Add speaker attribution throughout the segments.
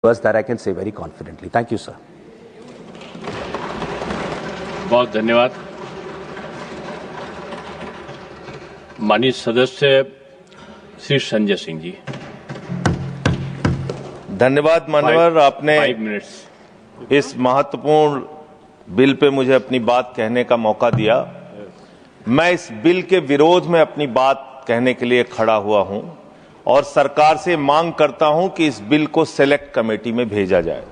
Speaker 1: was that I can say very confidently. Thank you, sir.
Speaker 2: बहुत धन्यवाद। माननीय सदस्य श्री संजय सिंह जी।
Speaker 3: धन्यवाद माननीय, आपने
Speaker 2: 5 मिनट्स
Speaker 3: इस महत्वपूर्ण बिल पे मुझे अपनी बात कहने का मौका दिया। मैं इस बिल के विरोध में अपनी बात कहने के लिए खड़ा हुआ हूं और सरकार से मांग करता हूं कि इस बिल को सेलेक्ट कमेटी में भेजा जाए।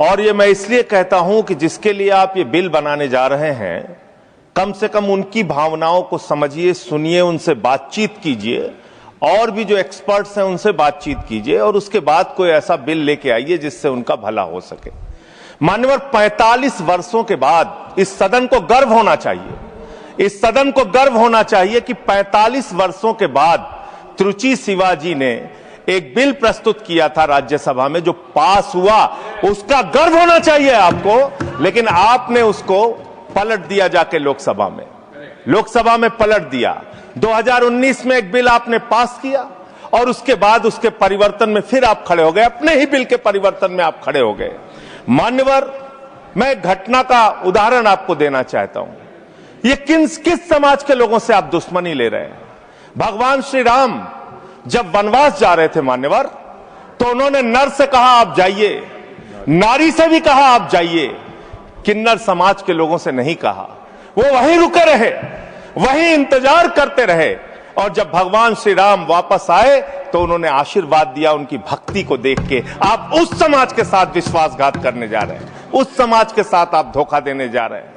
Speaker 3: और ये मैं इसलिए कहता हूं कि जिसके लिए आप ये बिल बनाने जा रहे हैं, कम से कम उनकी भावनाओं को समझिए, सुनिए, उनसे बातचीत कीजिए और भी जो एक्सपर्ट्स हैं उनसे बातचीत कीजिए और उसके बाद कोई ऐसा बिल लेके आइए जिससे उनका भला हो सके। मान्यवर, 45 वर्षों के बाद इस सदन को गर्व होना चाहिए, इस सदन को गर्व होना चाहिए कि 45 वर्षों के बाद त्रुचि शिवाजी ने एक बिल प्रस्तुत किया था राज्यसभा में जो पास हुआ, उसका गर्व होना चाहिए आपको। लेकिन आपने उसको पलट दिया जाके लोकसभा में पलट दिया। 2019 में एक बिल आपने पास किया और उसके बाद उसके परिवर्तन में फिर आप खड़े हो गए, अपने ही बिल के परिवर्तन में आप खड़े हो गए। मान्यवर, मैं एक घटना का उदाहरण आपको देना चाहता हूं। ये किस समाज के लोगों से आप दुश्मनी ले रहे हैं? भगवान श्री राम जब वनवास जा रहे थे मान्यवर, तो उन्होंने नर से कहा आप जाइए, नारी से भी कहा आप जाइए, किन्नर समाज के लोगों से नहीं कहा। वो वहीं रुके रहे, वहीं इंतजार करते रहे और जब भगवान श्री राम वापस आए तो उन्होंने आशीर्वाद दिया उनकी भक्ति को देख के। आप उस समाज के साथ विश्वासघात करने जा रहे हैं, उस समाज के साथ आप धोखा देने जा रहे हैं।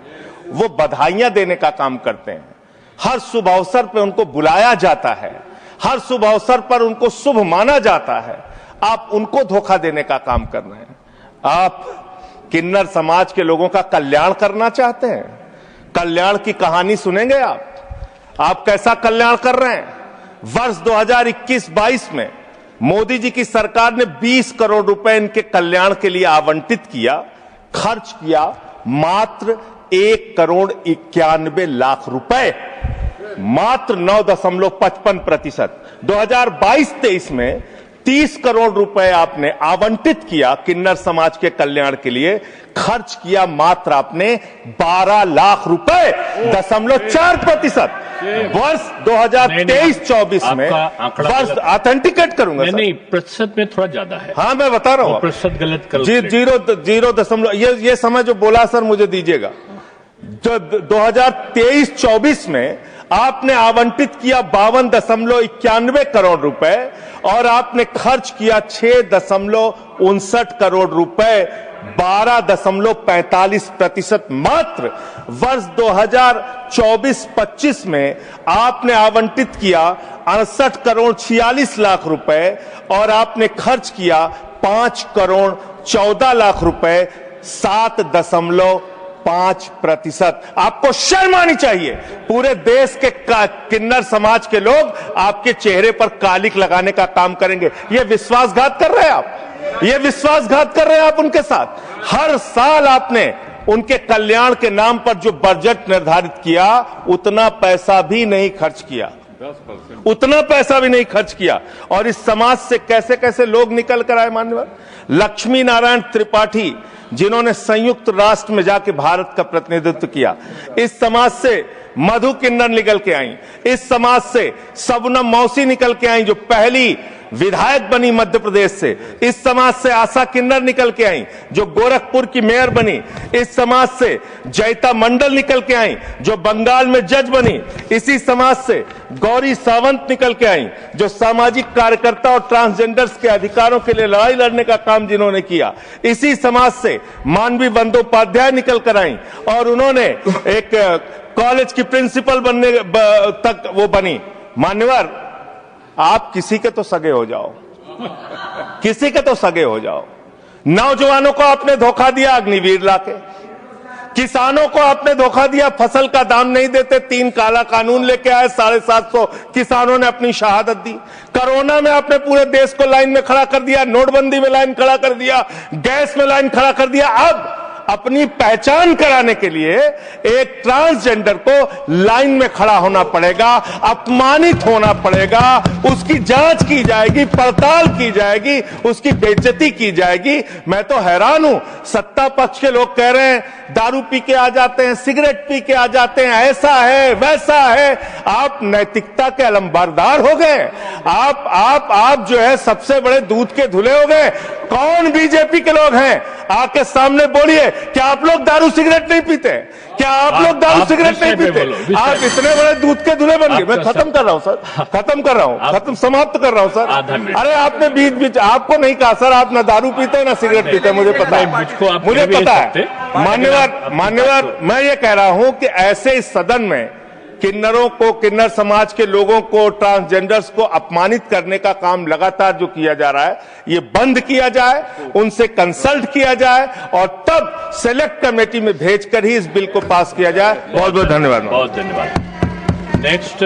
Speaker 3: वो बधाइयां देने का काम करते हैं, हर शुभ अवसर पर उनको बुलाया जाता है, हर शुभ अवसर पर उनको शुभ माना जाता है। आप उनको धोखा देने का काम कर रहे हैं। आप किन्नर समाज के लोगों का कल्याण करना चाहते हैं? कल्याण की कहानी सुनेंगे आप कैसा कल्याण कर रहे हैं? वर्ष 2021-22 में मोदी जी की सरकार ने 20 करोड़ रुपए इनके कल्याण के लिए आवंटित किया, खर्च किया मात्र 1 करोड़ 91 लाख रुपए, मात्र 9.55%। 2022-23 में 30 करोड़ रुपए आपने आवंटित किया किन्नर समाज के कल्याण के लिए, खर्च किया मात्र आपने 12 लाख रुपए, 0.4%। वर्ष 2023-24 में वर्ष ऑथेंटिकेट करूंगा
Speaker 2: नहीं, प्रतिशत में थोड़ा ज्यादा है।
Speaker 3: हाँ, मैं बता रहा हूं,
Speaker 2: प्रतिशत गलत करो।
Speaker 3: 0 ये समय जो बोला सर मुझे दीजिएगा। जो 2023-24 में आपने आवंटित किया 52.91 करोड़ रुपए और आपने खर्च किया 6.59 करोड़ रुपए, 12.45% मात्र। वर्ष 2024-25 में आपने आवंटित किया 68 करोड़ 46 लाख रुपए और आपने खर्च किया 5 करोड़ 14 लाख रुपए, 7.5%। आपको शर्म आनी चाहिए। पूरे देश के किन्नर समाज के लोग आपके चेहरे पर कालिक लगाने का काम करेंगे। ये विश्वासघात कर रहे हैं आप, ये विश्वासघात कर रहे हैं आप उनके साथ। हर साल आपने उनके कल्याण के नाम पर जो बजट निर्धारित किया, उतना पैसा भी नहीं खर्च किया, उतना पैसा भी नहीं खर्च किया। और इस समाज से कैसे कैसे लोग निकल कर आए मान्यवर। लक्ष्मी नारायण त्रिपाठी, जिन्होंने संयुक्त राष्ट्र में जाके भारत का प्रतिनिधित्व किया, इस समाज से मधु किन्नर निकल के आई, इस समाज से सबनम मौसी निकल के आई जो पहली विधायक बनी मध्य प्रदेश से, इस समाज से आशा किन्नर निकल के आई जो गोरखपुर की मेयर बनी, इस समाज से जयता मंडल निकल के आई जो बंगाल में जज बनी, इसी समाज से गौरी सावंत निकल के आई जो सामाजिक कार्यकर्ता और ट्रांसजेंडर्स के अधिकारों के लिए लड़ाई लड़ने का काम जिन्होंने किया, इसी समाज से मानवी बंदोपाध्याय निकल कर आई और उन्होंने एक कॉलेज की प्रिंसिपल बनने तक वो बनी। मान्यवर, आप किसी के तो सगे हो जाओ, किसी के तो सगे हो जाओ। नौजवानों को आपने धोखा दिया अग्निवीर लाके, किसानों को आपने धोखा दिया, फसल का दाम नहीं देते, 3 काला कानून लेके आए, 750 किसानों ने अपनी शहादत दी। कोरोना में आपने पूरे देश को लाइन में खड़ा कर दिया, नोटबंदी में लाइन खड़ा कर दिया, गैस में लाइन खड़ा कर दिया। अब अपनी पहचान कराने के लिए एक ट्रांसजेंडर को लाइन में खड़ा होना पड़ेगा, अपमानित होना पड़ेगा, उसकी जांच की जाएगी, पड़ताल की जाएगी, उसकी बेइज्जती की जाएगी। मैं तो हैरान हूं, सत्ता पक्ष के लोग कह रहे हैं दारू पी के आ जाते हैं, सिगरेट पी के आ जाते हैं, ऐसा है वैसा है। आप नैतिकता के अलंबारदार हो गए। आप जो है सबसे बड़े दूध के धुले हो गए। कौन बीजेपी के लोग हैं, आके सामने बोलिए, क्या आप लोग दारू सिगरेट नहीं पीते? क्या आप लोग दारू सिगरेट नहीं पीते? आप इतने बड़े दूध के धुले बन गए। मैं खत्म कर रहा हूं सर, खत्म कर रहा हूं, समाप्त कर रहा हूं सर। अरे आपने बीच बीच आपको नहीं कहा सर, आप ना दारू पीते ना सिगरेट पीते, मुझे पता है, मुझे पता है। मान्यवर, मैं ये कह रहा हूं कि ऐसे इस सदन में किन्नरों को, किन्नर समाज के लोगों को, ट्रांसजेंडर्स को अपमानित करने का काम लगातार जो किया जा रहा है, ये बंद किया जाए, उनसे कंसल्ट किया जाए और तब सेलेक्ट कमेटी में भेजकर ही इस बिल को पास किया जाए। बहुत बहुत धन्यवाद।
Speaker 2: बहुत धन्यवाद। नेक्स्ट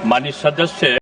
Speaker 2: माननीय सदस्य